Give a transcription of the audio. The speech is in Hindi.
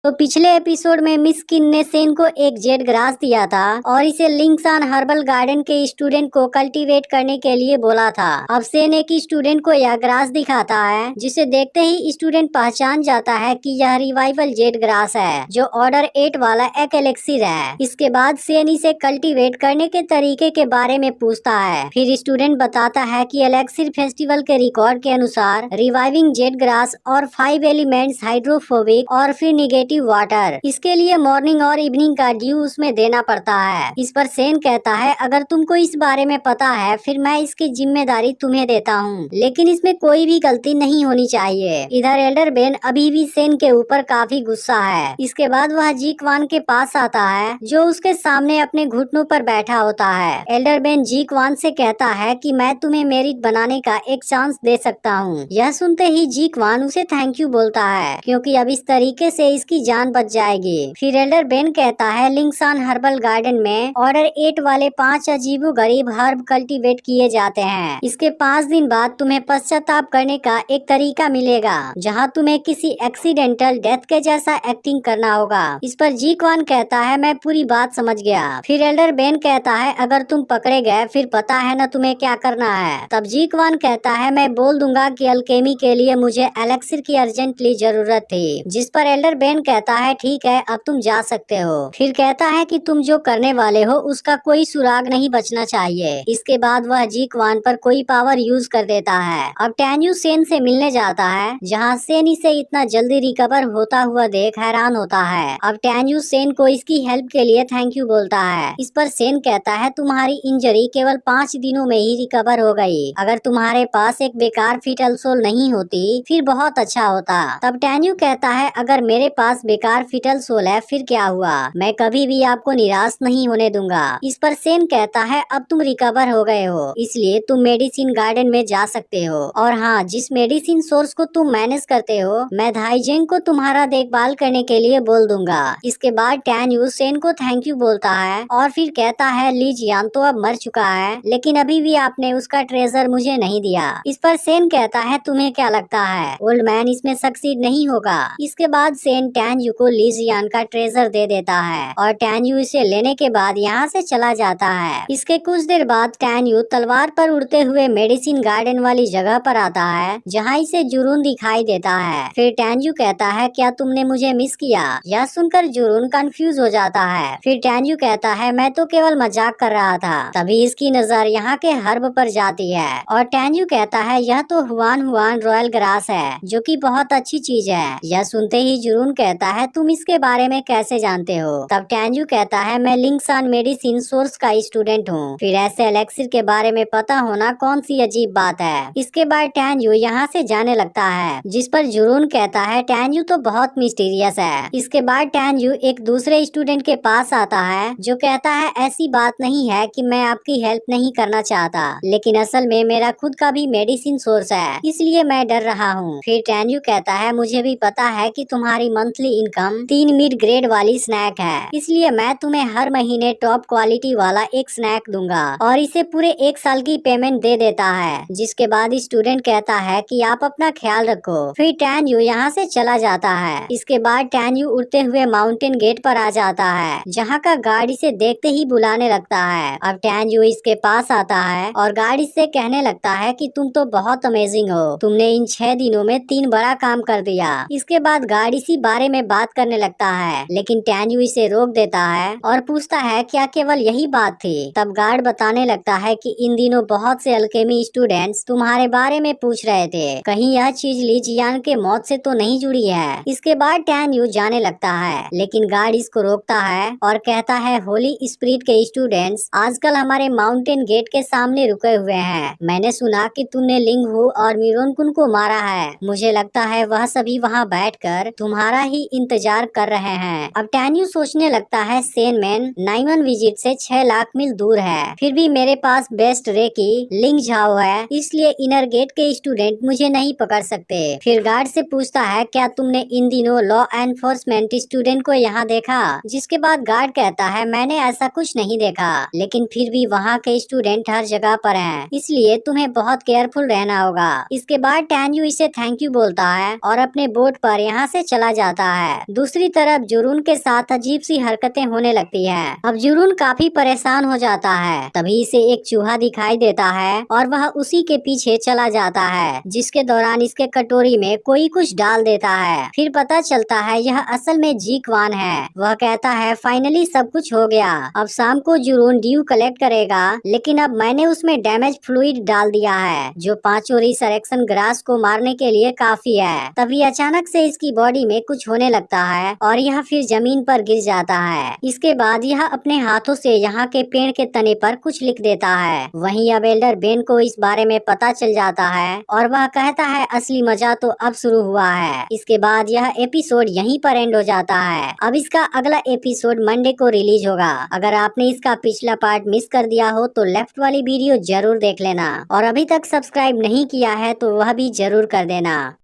तो पिछले एपिसोड में मिस किन ने सेन को एक जेड ग्रास दिया था और इसे लिंक्सान हर्बल गार्डन के स्टूडेंट को कल्टीवेट करने के लिए बोला था। अब सेन एक स्टूडेंट को यह ग्रास दिखाता है, जिसे देखते ही स्टूडेंट पहचान जाता है कि यह रिवाइवल जेड ग्रास है, जो ऑर्डर 8 वाला एक एलेक्सिर है। इसके बाद सेन इसे कल्टीवेट करने के तरीके के बारे में पूछता है। फिर स्टूडेंट बताता है कि एलेक्सिर फेस्टिवल के रिकॉर्ड के अनुसार रिवाइविंग जेड ग्रास और 5 एलिमेंट्स हाइड्रोफोबिक और फिर निगेटिव वाटर, इसके लिए मॉर्निंग और इवनिंग का ड्यू उसमें देना पड़ता है। इस पर सेन कहता है, अगर तुमको इस बारे में पता है फिर मैं इसकी जिम्मेदारी तुम्हें देता हूँ, लेकिन इसमें कोई भी गलती नहीं होनी चाहिए। इधर एल्डर बेन अभी भी सेन के ऊपर काफी गुस्सा है। इसके बाद वह जी क्वान के पास आता है, जो उसके सामने अपने घुटनों पर बैठा होता है। एल्डर बेन जी क्वान से कहता है कि मैं तुम्हें मेरिट बनाने का एक चांस दे सकता हूँ। यह सुनते ही जी क्वान उसे थैंक यू बोलता है, क्योंकि अब इस तरीके से इसकी जान बच जाएगी। फिर एल्डर बेन कहता है, लिंक्सान हर्बल गार्डन में ऑर्डर 8 वाले 5 अजीबो गरीब हर्ब कल्टीवेट किए जाते हैं। इसके 5 दिन बाद तुम्हें पश्चाताप करने का एक तरीका मिलेगा, जहां तुम्हें किसी एक्सीडेंटल डेथ के जैसा एक्टिंग करना होगा। इस पर जी क्वान कहता है, मैं पूरी बात समझ गया। फिर एल्डर बेन कहता है, अगर तुम पकड़े गए फिर पता है न तुम्हें क्या करना है। तब जी क्वान कहता है, मैं बोल दूंगा कि अल्केमी के लिए मुझे एलेक्सिर की अर्जेंटली जरूरत थी। जिस पर एल्डर बेन कहता है, ठीक है अब तुम जा सकते हो। फिर कहता है कि तुम जो करने वाले हो उसका कोई सुराग नहीं बचना चाहिए। इसके बाद वह जी क्वान पर कोई पावर यूज कर देता है। अब टैन्यू सेन से मिलने जाता है, जहां सेन इसे इतना जल्दी रिकवर होता हुआ देख हैरान होता है। अब टैन्यू सेन को इसकी हेल्प के लिए थैंक यू बोलता है। इस पर सेन कहता है, तुम्हारी इंजरी केवल 5 दिनों में ही रिकवर हो गई। अगर तुम्हारे पास एक बेकार फीटल सोल नहीं होती फिर बहुत अच्छा होता। तब टैन्यू कहता है, अगर मेरे पास बेकार फीटल सोल है फिर क्या हुआ, मैं कभी भी आपको निराश नहीं होने दूंगा। इस पर सेन कहता है, अब तुम रिकवर हो गए हो, इसलिए तुम मेडिसिन गार्डन में जा सकते हो। और हाँ, जिस मेडिसिन सोर्स को तुम मैनेज करते हो, मैं धाईजेंग को तुम्हारा देखभाल करने के लिए बोल दूंगा। इसके बाद टैन्यू सेन को थैंक यू बोलता है और फिर कहता है, ली जियान तो अब मर चुका है, लेकिन अभी भी आपने उसका ट्रेजर मुझे नहीं दिया। इस पर सेन कहता है, तुम्हें क्या लगता है ओल्ड मैन इसमें सक्सीड नहीं होगा। इसके बाद सेन टैन्यू को ली जियान का ट्रेजर दे देता है और टैन्यू इसे लेने के बाद यहाँ से चला जाता है। इसके कुछ देर बाद टैन्यू तलवार पर उड़ते हुए मेडिसिन गार्डन वाली जगह पर आता है, जहाँ इसे जुरून दिखाई देता है। फिर टैन्यू कहता है, क्या तुमने मुझे मिस किया? यह सुनकर जुरून कंफ्यूज हो जाता है। फिर टैन्यू कहता है, मैं तो केवल मजाक कर रहा था। तभी इसकी नजर यहाँ के हर्ब पर जाती है और टैन्यू कहता है, यह तो हुआन हुआन रॉयल ग्रास है, जो कि बहुत अच्छी चीज है। यह सुनते ही जुरून कहता है, तुम इसके बारे में कैसे जानते हो? तब टैन्यू कहता है, मैं लिंक्सान मेडिसिन सोर्स का स्टूडेंट हूँ। फिर ऐसे एलेक्सिर के बारे में पता होना कौन सी अजीब बात है। इसके बाद टैन्यू यहाँ से जाने लगता है, जिस पर जुरून कहता है, टैन्यू तो बहुत मिस्टीरियस है। इसके बाद टैन्यू एक दूसरे स्टूडेंट के पास आता है, जो कहता है, ऐसी बात नहीं है कि मैं आपकी हेल्प नहीं करना चाहता, लेकिन असल में मेरा खुद का भी मेडिसिन सोर्स है, इसलिए मैं डर रहा हूँ। फिर टैन्यू कहता है, मुझे भी पता है कि तुम्हारी मंथली इनकम 3 मिड ग्रेड वाली स्नैक है, इसलिए मैं तुम्हें हर महीने टॉप क्वालिटी वाला एक स्नैक दूंगा और इसे पूरे 1 साल की पेमेंट दे देता है। जिसके बाद स्टूडेंट कहता है कि आप अपना ख्याल रखो। फिर टैन्यू यहाँ से चला जाता है। इसके बाद टैन्यू उड़ते हुए माउंटेन गेट पर आ जाता है, जहाँ का गार्ड इसे देखते ही बुलाने लगता है। अब टैन्यू इसके पास आता है और गार्ड इससे कहने लगता है कि तुम तो बहुत अमेजिंग हो, तुमने इन 6 दिनों में 3 बड़ा काम कर दिया। इसके बाद गार्ड इसी बारे में बात करने लगता है, लेकिन टैन्यू इसे रोक देता है और पूछता है, क्या केवल यही बात थी? तब गार्ड बताने लगता है कि इन दिनों बहुत से अल्केमी स्टूडेंट्स तुम्हारे बारे में पूछ रहे थे, कहीं यह चीज ली जियान के मौत से तो नहीं जुड़ी है। इसके बाद टैन्यू जाने लगता है, लेकिन गार्ड इसको रोकता है और कहता है, होली स्पिरिट के स्टूडेंट्स आजकल हमारे माउंटेन गेट के सामने रुके हुए हैं। मैंने सुना कि तुमने लिंग हु और मिरोनकुन को मारा है। मुझे लगता है वह सभी वहाँ बैठकर तुम्हारा ही इंतजार कर रहे हैं। अब टैन्यू सोचने लगता है, सेनमैन नाइमन विजिट से 6 लाख मील दूर है, फिर भी मेरे पास बेस्ट रे की लिंग झाओ है, इसलिए इनर गेट के स्टूडेंट मुझे नहीं पकड़ सकते। फिर गार्ड से पूछता है, क्या तुमने इन दिनों लॉ एनफोर्समेंट स्टूडेंट को यहाँ देखा? जिसके बाद गार्ड कहता है, मैंने ऐसा कुछ नहीं देखा, लेकिन फिर भी वहाँ के स्टूडेंट हर जगह पर हैं, इसलिए तुम्हें बहुत केयरफुल रहना होगा। इसके बाद टैन्यू इसे थैंक यू बोलता है और अपने बोट पर यहाँ से चला जाता है। दूसरी तरफ जुरून के साथ अजीब सी हरकतें होने लगती है। अब जुरून काफी परेशान हो जाता है। तभी इसे एक चूहा दिखाई देता है और वह उसी के पीछे चला जाता है, जिसके दौरान इसके कटोरी में कोई कुछ डाल देता है। फिर पता चलता है यह असल में जीकवान है। वह कहता है फाइनली सब कुछ हो गया, अब शाम को जुरून ड्यू कलेक्ट करेगा, लेकिन अब मैंने उसमें डैमेज फ्लूइड डाल दिया है जो 5 रिसरेक्शन ग्रास को मारने के लिए काफी है। तभी अचानक से इसकी बॉडी में कुछ होने लगता है और यह फिर जमीन पर गिर जाता है। इसके बाद यह अपने हाथों से यहाँ के पेड़ के तने पर कुछ लिख देता है। वहीं अब एल्डर बेन को इस बारे में पता चल जाता है और वह कहता है असली मजा तो अब शुरू हुआ है। इसके बाद यह एपिसोड यहीं पर एंड हो जाता है। अब इसका अगला एपिसोड मंडे को रिलीज होगा। अगर आपने इसका पिछला पार्ट मिस कर दिया हो तो लेफ्ट वाली वीडियो जरूर देख लेना और अभी तक सब्सक्राइब नहीं किया है तो वह भी जरूर कर देना।